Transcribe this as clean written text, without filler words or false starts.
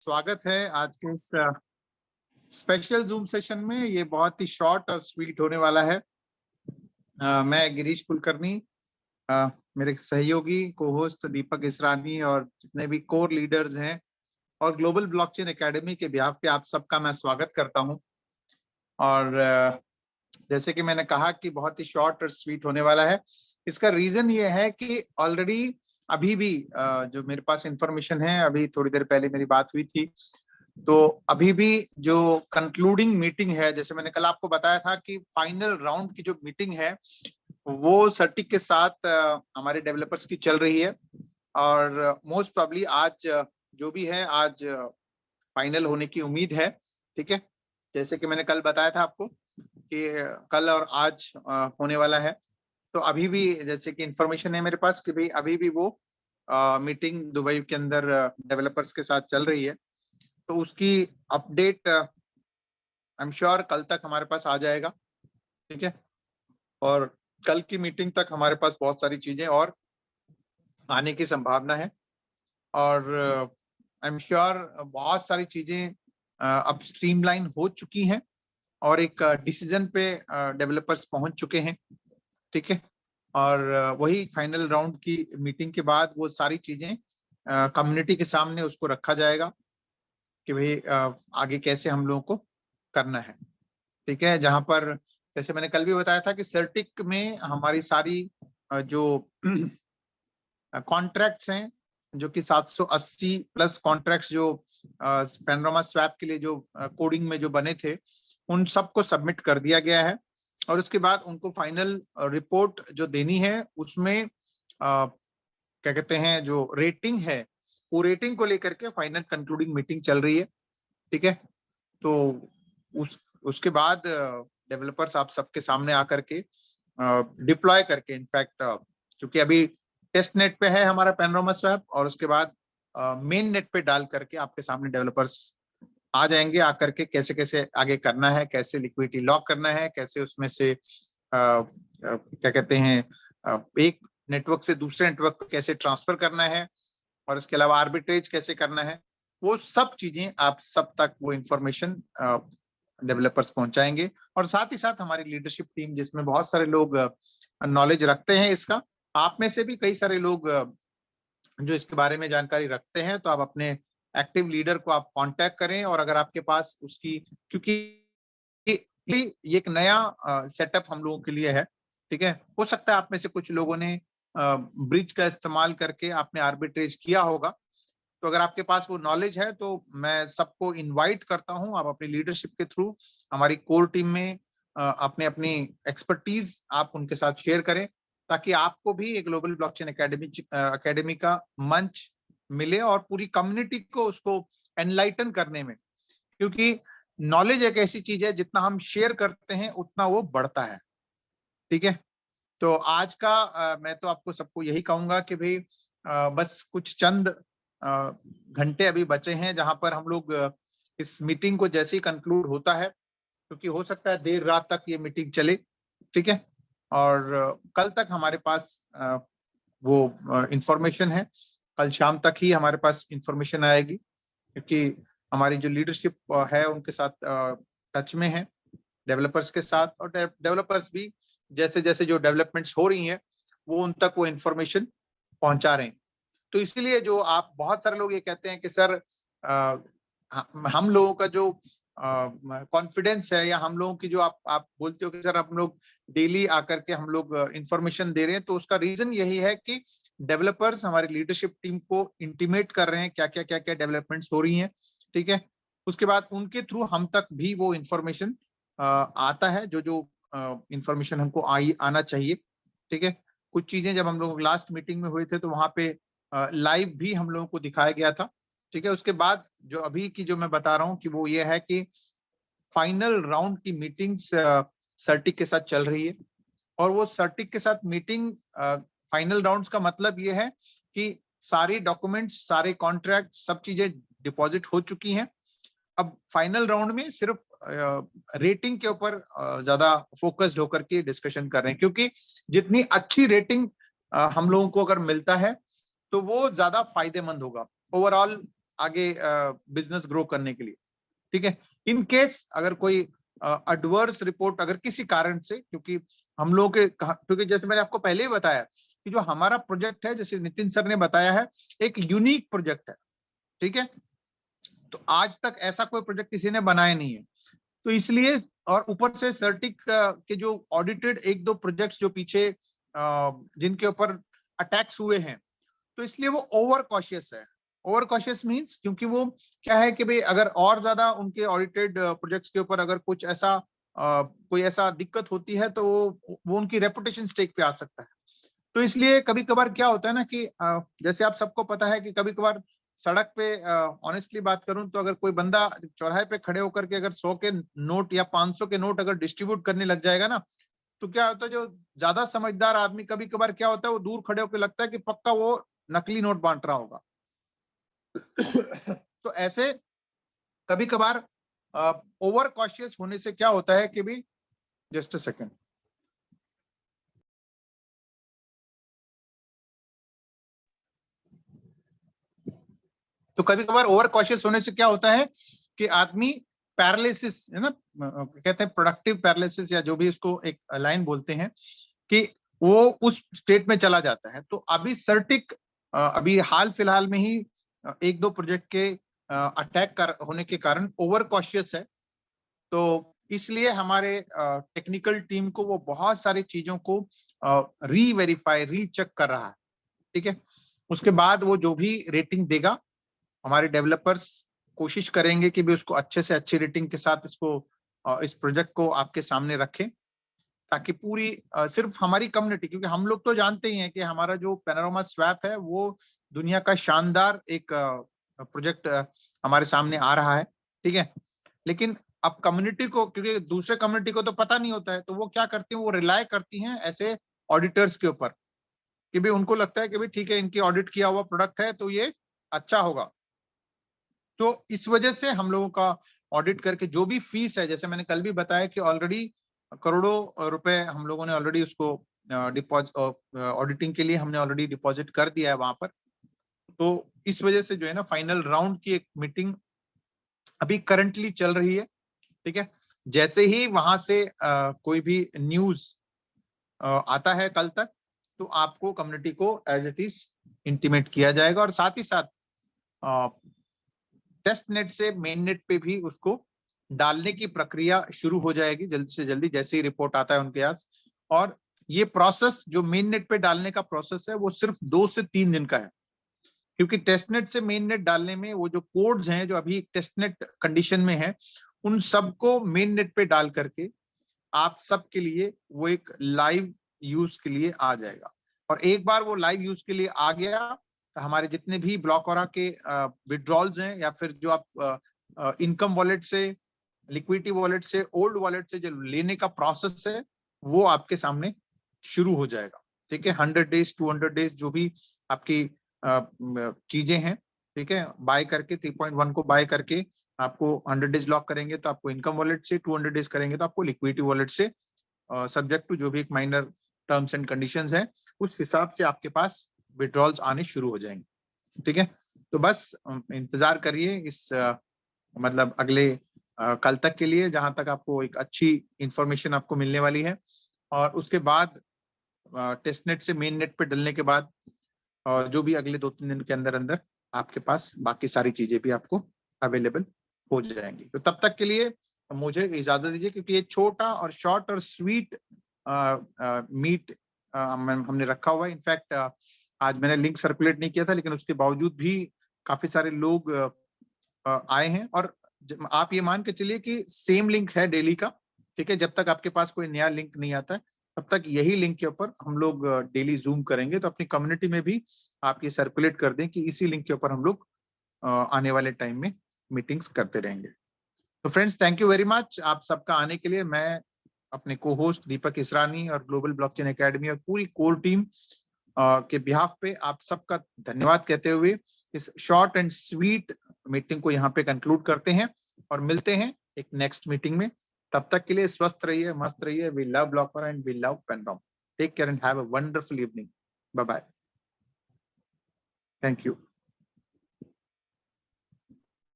स्वागत है आज के इस स्पेशल जूम सेशन में। ये बहुत ही शॉर्ट और स्वीट होने वाला है। मैं गिरीश कुलकर्णी, मेरे सहयोगी को होस्ट दीपक इसरानी और जितने भी कोर लीडर्स हैं और ग्लोबल ब्लॉकचेन एकेडमी के बिहाफ पे आप सबका मैं स्वागत करता हूं। और जैसे कि मैंने कहा कि बहुत ही शॉर्ट और स्वीट होने वाला है। इसका रीजन ये है कि ऑलरेडी अभी भी जो मेरे पास इंफॉर्मेशन है, अभी थोड़ी देर पहले मेरी बात हुई थी, तो अभी भी जो कंक्लूडिंग मीटिंग है, जैसे मैंने कल आपको बताया था कि फाइनल राउंड की जो मीटिंग है वो सर्टिक के साथ हमारे डेवलपर्स की चल रही है। और मोस्ट प्रोबेबली आज जो भी है, आज फाइनल होने की उम्मीद है। ठीक है, जैसे कि मैंने कल बताया था आपको कि कल और आज होने वाला है। तो अभी भी जैसे कि इंफॉर्मेशन है मेरे पास कि भाई अभी भी वो मीटिंग दुबई के अंदर डेवलपर्स के साथ चल रही है। तो उसकी अपडेट आई एम श्योर कल तक हमारे पास आ जाएगा। ठीक है, और कल की मीटिंग तक हमारे पास बहुत सारी चीजें और आने की संभावना है। और आई एम श्योर बहुत सारी चीजें अब स्ट्रीमलाइन हो चुकी हैं और एक डिसीजन पे डेवलपर्स पहुंच चुके हैं। ठीक है, और वही फाइनल राउंड की मीटिंग के बाद वो सारी चीजें कम्युनिटी के सामने उसको रखा जाएगा कि भाई आगे कैसे हम लोगों को करना है। ठीक है, जहां पर जैसे मैंने कल भी बताया था कि सर्टिक में हमारी सारी जो कॉन्ट्रैक्ट्स हैं, जो कि 780 प्लस कॉन्ट्रैक्ट्स जो पैनोरामा स्वैप के लिए जो कोडिंग में जो बने थे, उन सबको सबमिट कर दिया गया है। और उसके बाद उनको फाइनल रिपोर्ट जो देनी है उसमें क्या कहते हैं, जो रेटिंग है, वो रेटिंग को लेकर के फाइनल कंक्लूडिंग मीटिंग चल रही है। ठीक है, तो उसके बाद डेवलपर्स आप सबके सामने आकर के डिप्लॉय करके, इनफैक्ट क्योंकि अभी टेस्ट नेट पे है हमारा पैनोरामा स्वैप, और उसके बाद मेन नेट पे डाल करके आपके सामने डेवलपर्स आ जाएंगे, आकर के कैसे कैसे आगे करना है, कैसे लिक्विडिटी लॉक करना है, कैसे उसमें से क्या कहते हैं एक नेटवर्क से दूसरे नेटवर्क को कैसे ट्रांसफर करना है, और इसके अलावा आर्बिट्रेज कैसे करना है, वो सब चीजें आप सब तक वो इंफॉर्मेशन डेवलपर्स पहुंचाएंगे। और साथ ही साथ हमारी लीडरशिप टीम, जिसमें बहुत सारे लोग नॉलेज रखते हैं इसका, आप में से भी कई सारे लोग जो इसके बारे में जानकारी रखते हैं, तो आप अपने एक्टिव लीडर को आप कांटेक्ट करें। और अगर आपके पास उसकी, क्योंकि ये एक नया सेटअप हम लोगों के लिए है। ठीक है, हो सकता है आप में से कुछ लोगों ने ब्रिज का इस्तेमाल करके आपने आर्बिट्रेज किया होगा। तो अगर आपके पास वो नॉलेज है तो मैं सबको इनवाइट करता हूं, आप अपनी लीडरशिप के थ्रू हमारी कोर टीम में अपने अपनी एक्सपर्टीज आप उनके साथ शेयर करें, ताकि आपको भी एक ग्लोबल ब्लॉकचेन एकेडमी का मंच मिले और पूरी कम्युनिटी को उसको एनलाइटन करने में। क्योंकि नॉलेज एक ऐसी चीज है, जितना हम शेयर करते हैं उतना वो बढ़ता है। ठीक है, तो आज का मैं तो आपको सबको यही कहूंगा कि भाई बस कुछ चंद घंटे अभी बचे हैं, जहां पर हम लोग इस मीटिंग को जैसे ही कंक्लूड होता है, क्योंकि हो सकता है देर रात तक ये मीटिंग चले। ठीक है, और कल तक हमारे पास वो इंफॉर्मेशन है, कल शाम तक ही हमारे पास इंफॉर्मेशन आएगी, क्योंकि हमारी जो लीडरशिप है उनके साथ टच में है, डेवलपर्स के साथ। और डेवलपर्स भी जैसे जैसे जो डेवलपमेंट्स हो रही हैं वो उन तक वो इंफॉर्मेशन पहुंचा रहे हैं। तो इसीलिए जो आप बहुत सारे लोग ये कहते हैं कि सर हम लोगों का जो कॉन्फिडेंस है, या हम लोगों की जो आप बोलते हो कि सर हम लोग डेली आकर के हम लोग इंफॉर्मेशन दे रहे हैं, तो उसका रीजन यही है कि डेवलपर्स हमारी लीडरशिप टीम को इंटीमेट कर रहे हैं क्या क्या डेवलपमेंट्स हो रही हैं। ठीक है, उसके बाद उनके थ्रू हम तक भी वो इंफॉर्मेशन आता है, जो जो इंफॉर्मेशन हमको आना चाहिए। ठीक है, कुछ चीजें जब हम लोग लास्ट मीटिंग में हुए थे तो वहां पे लाइव भी हम लोगों को दिखाया गया था। ठीक है, उसके बाद जो अभी की जो मैं बता रहा हूँ कि वो ये है कि फाइनल राउंड की मीटिंग्स सर्टिक के साथ चल रही है। और वो सर्टिक के साथ मीटिंग, फाइनल राउंड्स का मतलब ये है कि सारे डॉक्यूमेंट्स, सारे कॉन्ट्रैक्ट, सब चीजें डिपॉजिट हो चुकी हैं। अब फाइनल राउंड में सिर्फ रेटिंग के ऊपर ज्यादा फोकस्ड होकर के डिस्कशन कर रहे हैं, क्योंकि जितनी अच्छी रेटिंग हम लोगों को अगर मिलता है तो वो ज्यादा फायदेमंद होगा ओवरऑल। आगे बिजनेस ग्रो करने के लिए। ठीक है, इन केस अगर कोई एडवर्स रिपोर्ट अगर किसी कारण से, क्योंकि हम लोग के, क्योंकि जैसे मैंने आपको पहले ही बताया कि जो हमारा प्रोजेक्ट है, जैसे नितिन सर ने बताया है, एक यूनिक प्रोजेक्ट है। ठीक है, तो आज तक ऐसा कोई प्रोजेक्ट किसी ने बनाया नहीं है, तो इसलिए, और ऊपर से सर्टिक के जो ऑडिटेड एक दो प्रोजेक्ट्स जो पीछे जिनके ऊपर अटैक्स हुए हैं, तो इसलिए वो ओवर कॉशियस है। ओवर कॉशियस मींस, क्योंकि वो क्या है कि भाई अगर और ज्यादा उनके ऑडिटेड प्रोजेक्ट्स के ऊपर अगर कुछ ऐसा कोई ऐसा दिक्कत होती है तो वो उनकी रेपुटेशन स्टेक पे आ सकता है। तो इसलिए कभी कभार क्या होता है ना कि जैसे आप सबको पता है कि कभी कभार सड़क पे, ऑनेस्टली बात करूं तो, अगर कोई बंदा चौराहे पे खड़े होकर के अगर 100 के नोट या 500 के नोट अगर डिस्ट्रीब्यूट करने लग जाएगा ना, तो क्या होता है, जो ज्यादा समझदार आदमी कभी कभार क्या होता है, वो दूर खड़े होकर लगता है कि पक्का वो नकली नोट बांट रहा होगा। तो ऐसे कभी कभार ओवर कॉशियस होने से क्या होता है कि भी, जस्ट अ सेकेंड, तो कभी कभार ओवर कॉशियस होने से क्या होता है कि आदमी पैरालिसिस, है ना, कहते हैं प्रोडक्टिव पैरालिसिस, या जो भी उसको एक लाइन बोलते हैं, कि वो उस स्टेट में चला जाता है। तो अभी सर्टिक अभी हाल फिलहाल में ही एक दो प्रोजेक्ट के अटैक होने के कारण ओवर कॉशियस है। तो इसलिए हमारे टेक्निकल टीम को वो बहुत सारी चीजों को री वेरीफाई, रीचेक कर रहा है। ठीक है, उसके बाद वो जो भी रेटिंग देगा, हमारे डेवलपर्स कोशिश करेंगे कि भी उसको अच्छे से अच्छी रेटिंग के साथ इसको इस प्रोजेक्ट को आपके सामने रखें, ताकि पूरी सिर्फ हमारी कम्युनिटी, क्योंकि हम लोग तो जानते ही हैं कि हमारा जो पैनोरामा स्वैप है वो दुनिया का शानदार एक प्रोजेक्ट हमारे सामने आ रहा है। ठीक है, लेकिन अब कम्युनिटी को, क्योंकि दूसरे कम्युनिटी को तो पता नहीं होता है, तो वो क्या करती है, वो रिलाय करती हैं ऐसे ऑडिटर्स के ऊपर, कि भाई उनको लगता है कि भाई ठीक है, इनकी ऑडिट किया हुआ प्रोडक्ट है तो ये अच्छा होगा। तो इस वजह से हम लोगों का ऑडिट करके जो भी फीस है, जैसे मैंने कल भी बताया कि ऑलरेडी करोड़ों रुपए हम लोगों ने ऑलरेडी उसको डिपॉजिट, ऑडिटिंग के लिए हमने ऑलरेडी डिपॉजिट कर दिया है वहां पर। तो इस वजह से जो है ना, फाइनल राउंड की एक मीटिंग अभी करंटली चल रही है। ठीक है, जैसे ही वहां से कोई भी न्यूज आता है कल तक, तो आपको कम्युनिटी को एज इट इज इंटीमेट किया जाएगा, और साथ ही साथ टेस्ट नेट से मेन नेट पे भी उसको डालने की प्रक्रिया शुरू हो जाएगी जल्द से जल्दी, जैसे ही रिपोर्ट आता है उनके पास। और ये प्रोसेस जो मेन नेट पे डालने का प्रोसेस है वो सिर्फ 2 से 3 दिन का है, क्योंकि टेस्ट नेट से मेन नेट डालने में वो जो कोड्स हैं जो अभी टेस्ट नेट कंडीशन में है, उन सबको मेन नेट पे डाल करके आप सबके लिए वो एक लाइव यूज के लिए आ जाएगा। और एक बार वो लाइव यूज के लिए आ गया, तो हमारे जितने भी ब्लॉकओरा के विड्रॉल्स हैं, या फिर जो आप इनकम वॉलेट से, लिक्विडिटी वॉलेट से, ओल्ड वॉलेट से जो लेने का प्रोसेस है, वो आपके सामने शुरू हो जाएगा। ठीक है, 100 डेज 200 डेज जो भी आपकी चीजें हैं, ठीक है, बाय करके 3.1 को बाय करके आपको 100 डेज लॉक करेंगे तो आपको इनकम वॉलेट से, 200 डेज करेंगे तो आपको लिक्विडिटी वॉलेट से, सब्जेक्ट टू जो भी एक माइनर टर्म्स एंड कंडीशंस है, उस हिसाब से आपके पास विड्रॉल्स आने शुरू हो जाएंगे। ठीक है, तो बस इंतजार करिए इस मतलब अगले कल तक के लिए, जहां तक आपको एक अच्छी इंफॉर्मेशन आपको मिलने वाली है। और उसके बाद टेस्ट नेट से मेन नेट पे डलने के बाद जो भी अगले 2-3 दिन के अंदर अंदर आपके पास बाकी सारी चीजें भी आपको अवेलेबल हो जाएंगी। तो तब तक के लिए मुझे इजाजत दीजिए, क्योंकि ये छोटा और शॉर्ट और स्वीट मीट हमने रखा हुआ है। इनफैक्ट आज मैंने लिंक सर्कुलेट नहीं किया था, लेकिन उसके बावजूद भी काफी सारे लोग आए हैं। और आप ये मान के चलिए कि सेम लिंक है डेली का। ठीक है, जब तक आपके पास कोई नया लिंक नहीं आता है, तब तक यही लिंक के ऊपर हम लोग डेली जूम करेंगे। तो अपनी कम्युनिटी में भी आप ये सर्कुलेट कर दें कि इसी लिंक के ऊपर हम लोग आने वाले टाइम में मीटिंग्स करते रहेंगे। तो friends, thank you very much आप सबका आने के लिए। मैं अपने को होस्ट दीपक इसरानी और ग्लोबल ब्लॉकचेन एकेडमी और पूरी कोर टीम के बिहाफ पे आप सबका धन्यवाद कहते हुए इस शॉर्ट एंड स्वीट मीटिंग को यहाँ पे कंक्लूड करते हैं, और मिलते हैं एक नेक्स्ट मीटिंग में। तब तक के लिए स्वस्थ रहिए, मस्त रहिए। We love blocker and we love पेनड्रॉम। Take care and have a wonderful evening. Bye bye. Thank you.